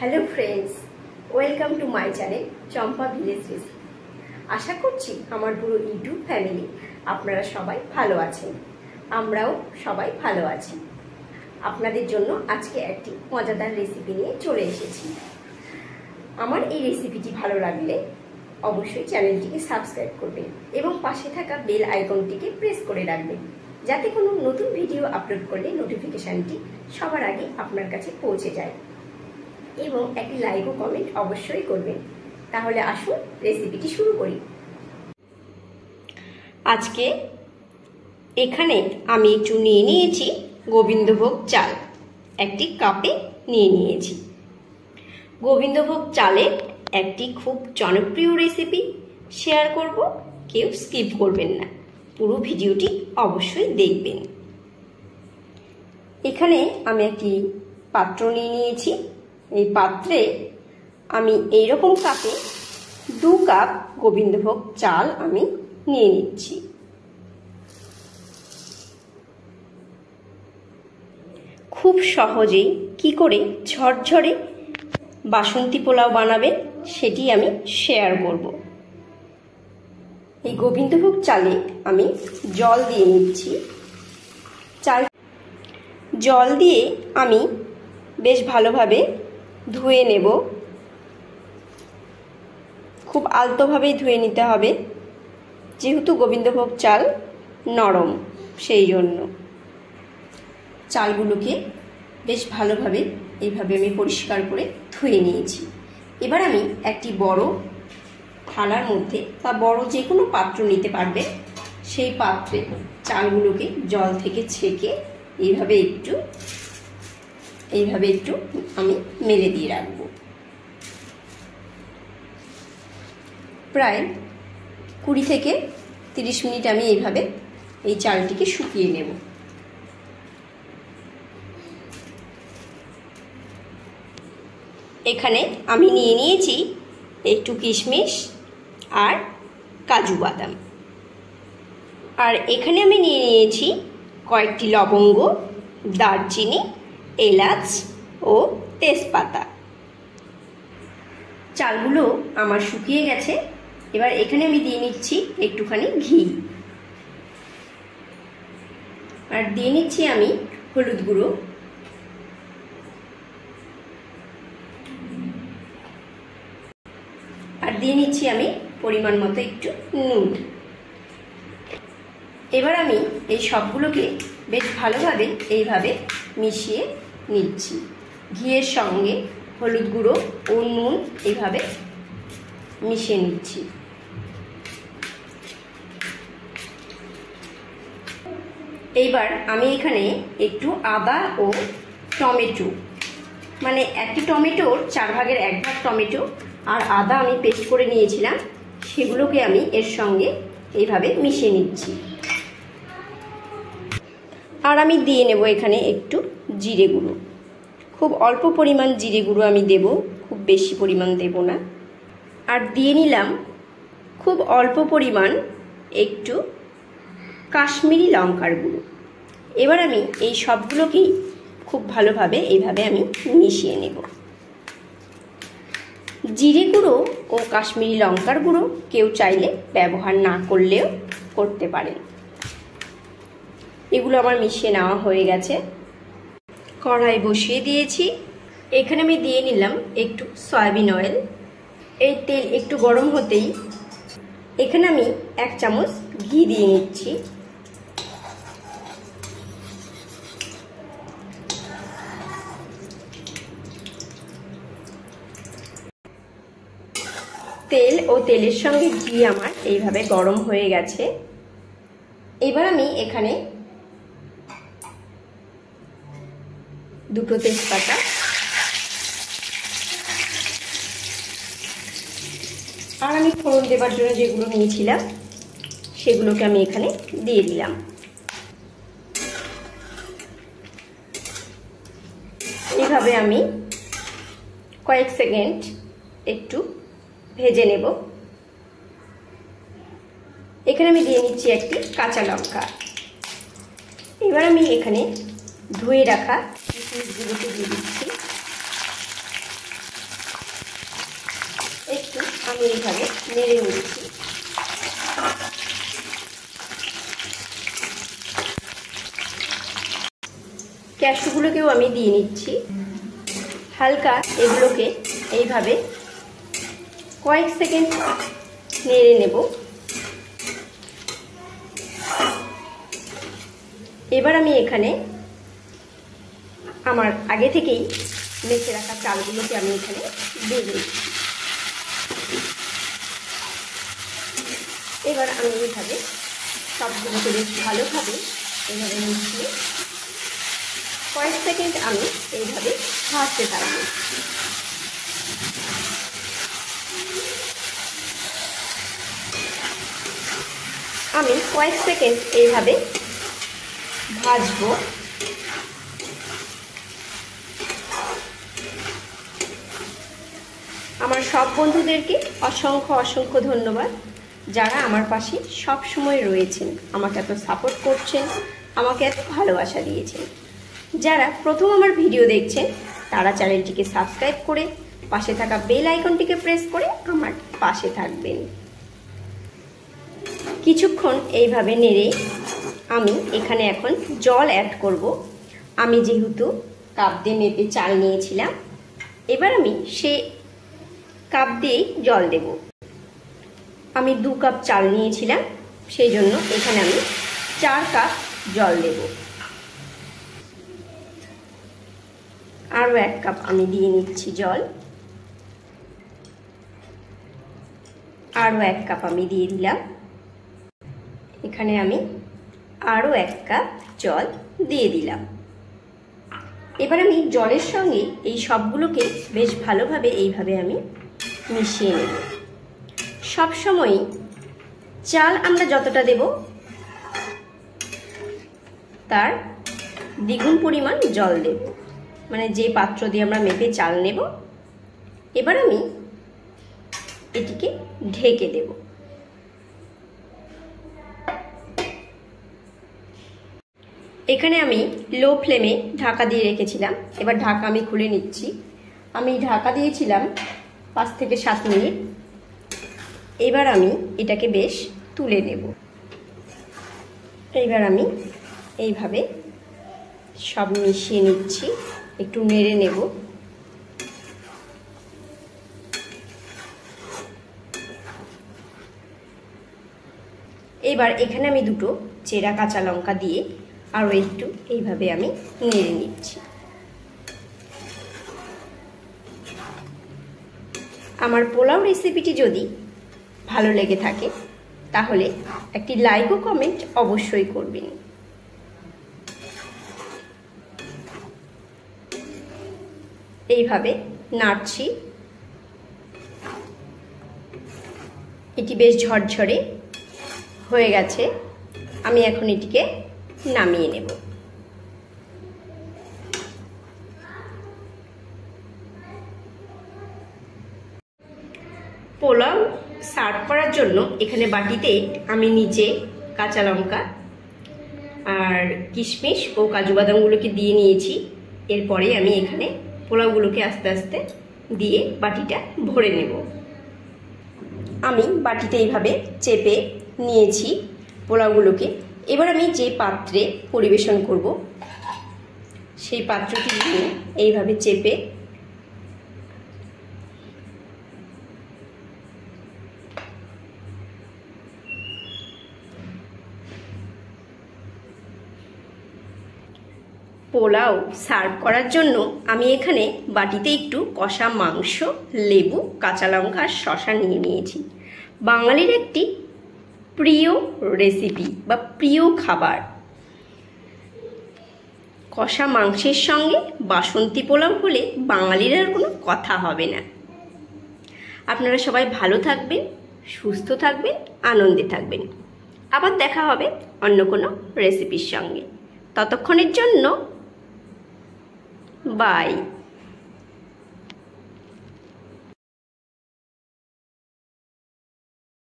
Hello friends, welcome to my channel Champa village recipe. আশা করছি আমার পুরো ইউটিউব ফ্যামিলি আপনারা সবাই ভালো আছেন, আমরাও সবাই ভালো আছি। আপনাদের জন্য আজকে একটি মজাদার রেসিপি নিয়ে চলে এসেছি। আমার এই রেসিপিটি ভালো লাগলে অবশ্যই চ্যানেলটিকে সাবস্ক্রাইব করবেন এবং পাশে থাকা বেল আইকনটিকে প্রেস করে রাখবেন, যাতে কোনো নতুন ভিডিও আপলোড করলে নোটিফিকেশানটি সবার আগে আপনার কাছে পৌঁছে যায়। এবং একটি লাইক ও কমেন্ট অবশ্যই করবেন। তাহলে আসুন রেসিপিটি শুরু করি। আজকে এখানে আমি একটু নিয়ে নিয়েছি গোবিন্দভোগ চাল, একটি কাপে নিয়ে নিয়েছি। গোবিন্দভোগ চালের একটি খুব জনপ্রিয় রেসিপি শেয়ার করব, কেউ স্কিপ করবেন না, পুরো ভিডিওটি অবশ্যই দেখবেন। এখানে আমি একটি পাত্র নিয়ে নিয়েছি। এই পাত্রে আমি এইরকম কাপে 2 কাপ গোবিন্দভোগ চাল আমি নিয়ে নিচ্ছি। খুব সহজেই কি করে ঝরঝরে বাসন্তী পোলাও বানাবেন সেটি আমি শেয়ার করব। এই গোবিন্দভোগ চালে আমি জল দিয়ে নিচ্ছি। জল দিয়ে আমি বেশ ভালোভাবে ধুয়ে নেব। খুব আলতোভাবেই ধুয়ে নিতে হবে, যেহেতু গোবিন্দভোগ চাল নরম, সেই জন্য চালগুলোকে বেশ ভালোভাবে এইভাবে আমি পরিষ্কার করে ধুয়ে নিয়েছি। এবার আমি একটি বড় থালার মধ্যে বা বড় যে কোনো পাত্র নিতে পারবে, সেই পাত্রে চালগুলোকে জল থেকে ছেঁকে এইভাবে একটু আমি মেলে দিয়ে রাখবো। প্রায় 20 থেকে 30 মিনিট আমি এইভাবে এই চালটিকে শুকিয়ে নেব। এখানে আমি নিয়ে নিয়েছি একটু কিশমিশ আর কাজু বাদাম, আর এখানে আমি নিয়ে নিয়েছি কয়েকটি লবঙ্গ, দারচিনি, এলাচ ও তেজপাতা। চালগুলো আমার শুকিয়ে গেছে। এবার এখানে আমি দিয়ে নিচ্ছি একটুখানি ঘি, আর দিয়ে নিচ্ছি আমি হলুদ গুঁড়ো, আর দিয়ে নিচ্ছি আমি পরিমাণ মতো একটু নুন। এবার আমি এই সবগুলোকে বেশ ভালোভাবে এইভাবে মিশিয়ে নিচ্ছি। ঘিয়ের সঙ্গে হলুদ গুঁড়ো ও নুন এইভাবে মিশিয়ে নিচ্ছি। এইবার আমি এখানে একটু আদা ও টমেটো, মানে একটি টমেটোর 4 ভাগের 1 ভাগ টমেটো আর আদা আমি পেস্ট করে নিয়েছিলাম, সেগুলোকে আমি এর সঙ্গে এইভাবে মিশিয়ে নিচ্ছি। আর আমি দিয়ে নেব এখানে একটু জিরে গুঁড়ো, খুব অল্প পরিমাণ জিরে গুঁড়ো আমি দেব, খুব বেশি পরিমাণ দেব না। আর দিয়ে নিলাম খুব অল্প পরিমাণ একটু কাশ্মীরি লঙ্কার গুঁড়ো। এবার আমি এই সবগুলোকেই খুব ভালোভাবে এইভাবে আমি মিশিয়ে নেব। জিরে গুঁড়ো ও কাশ্মীরি লঙ্কার গুঁড়ো কেউ চাইলে ব্যবহার না করলেও করতে পারেন। এগুলো আমার মিশিয়ে নেওয়া হয়ে গেছে। কড়াই বসিয়ে দিয়েছি। এখানে আমি দিয়ে নিলাম একটু সয়াবিন অয়েল। এই তেল একটু গরম হতেই এখানে আমি 1 চামচ ঘি দিয়ে নিচ্ছি। তেল ও তেলের সঙ্গে ঘি আমার এইভাবে গরম হয়ে গেছে। এবার আমি এখানে 2টো তেজপাতা আর আমি ফোড়ন দেবার জন্য যেগুলো নিয়েছিলাম সেগুলোকে আমি এখানে দিয়ে দিলাম। এইভাবে আমি কয়েক সেকেন্ড একটু ভেজে নেব। এখানে আমি দিয়ে নিচ্ছি একটি কাঁচা লঙ্কা। এবার আমি এখানে ধুয়ে রাখা কিশমিশগুলোকে দিয়ে দিচ্ছি। আমি এইভাবে নেড়ে নিচ্ছি। ক্যাশগুলোকেও আমি দিয়ে নিচ্ছি। হালকা এগুলোকে এইভাবে কয়েক সেকেন্ড নেড়ে নেব। এবার আমি এখানে আমার আগে থেকেই মেখে রাখা চালগুলোকে আমি এখানে দিয়ে দিচ্ছি। এবার আমি এইভাবে সবগুলোকে বেশ ভালোভাবে এইভাবে মিশিয়ে কয়েক সেকেন্ড আমি এইভাবে ভাজতে থাকবো। আমি কয়েক সেকেন্ড এইভাবে ভাজবো। আমার সব বন্ধুদেরকে অসংখ্য অসংখ্য ধন্যবাদ, যারা আমার পাশে সব সময় রয়েছেন, আমাকে এত সাপোর্ট করছেন, আমাকে এত ভালোবাসা দিয়েছেন। যারা প্রথম আমার ভিডিও দেখছেন তারা চ্যানেলটিকে সাবস্ক্রাইব করে পাশে থাকা বেল আইকনটিকে প্রেস করে আমার পাশে থাকবেন। কিছুক্ষণ এইভাবে নেড়ে আমি এখানে এখন জল অ্যাড করব। আমি যেহেতু কাপ দিয়ে মেপে চাল নিয়েছিলাম, এবার আমি সে কাপ দিয়েই জল দেব। আমি 2 কাপ চাল নিয়েছিলাম, সেই জন্য এখানে আমি 4 কাপ জল দেব। আরও 1 কাপ আমি দিয়ে নিচ্ছি জল। আরও 1 কাপ আমি দিয়ে দিলাম। এখানে আমি আরও 1 কাপ জল দিয়ে দিলাম। এবার আমি জলের সঙ্গে এই সবগুলোকে বেশ ভালোভাবে এইভাবে আমি মিশিয়ে নেব। সবসময়ই চাল আমরা যতটা দেব তার দ্বিগুণ পরিমাণ জল দেব, মানে যে পাত্র দিয়ে আমরা মেপে চাল নেব। এবার আমি এটিকে ঢেকে দেব। এখানে আমি লো ফ্লেমে ঢাকা দিয়ে রেখেছিলাম। এবার ঢাকা আমি খুলে নিচ্ছি। আমি ঢাকা দিয়েছিলাম 5 থেকে 7 মিনিট। এবার আমি এটাকে বেশ তুলে নেব। এইবার আমি এইভাবে সব মিশিয়ে নিচ্ছি, একটু নেড়ে নেব। এবার এখানে আমি 2টো চেরা কাঁচা লঙ্কা দিয়ে আরও একটু এইভাবে আমি নেড়ে নিচ্ছি। আমার পোলাও রেসিপিটি যদি ভালো লেগে থাকে তাহলে একটি লাইক ও কমেন্ট অবশ্যই করবেন। এইভাবে নাড়ছি। এটি বেশ ঝরঝরে হয়ে গেছে। আমি এখন এটিকে নামিয়ে নেব। পোলাও সার্ভ করার জন্য এখানে বাটিতে আমি নিচে কাঁচা লঙ্কা আর কিশমিশ ও কাজু বাদামগুলোকে দিয়ে নিয়েছি। এরপরে আমি এখানে পোলাওগুলোকে আস্তে আস্তে দিয়ে বাটিটা ভরে নেব। আমি বাটিতে এইভাবে চেপে নিয়েছি পোলাওগুলোকে। এবার আমি যে পাত্রে পরিবেশন করব সেই পাত্রটি নিয়ে এইভাবে চেপে পোলাও সার্ভ করার জন্য আমি এখানে বাটিতে একটু কষা মাংস, লেবু, কাঁচা লঙ্কা আর শসা নিয়ে নিয়েছি। বাঙালির একটি প্রিয় রেসিপি বা প্রিয় খাবার। কষা মাংসের সঙ্গে বাসন্তী পোলাও হলে বাঙালির আর কোনো কথা হবে না। আপনারা সবাই ভালো থাকবেন, সুস্থ থাকবেন, আনন্দে থাকবেন। আবার দেখা হবে অন্য কোনো রেসিপির সঙ্গে। ততক্ষণের জন্য বাই।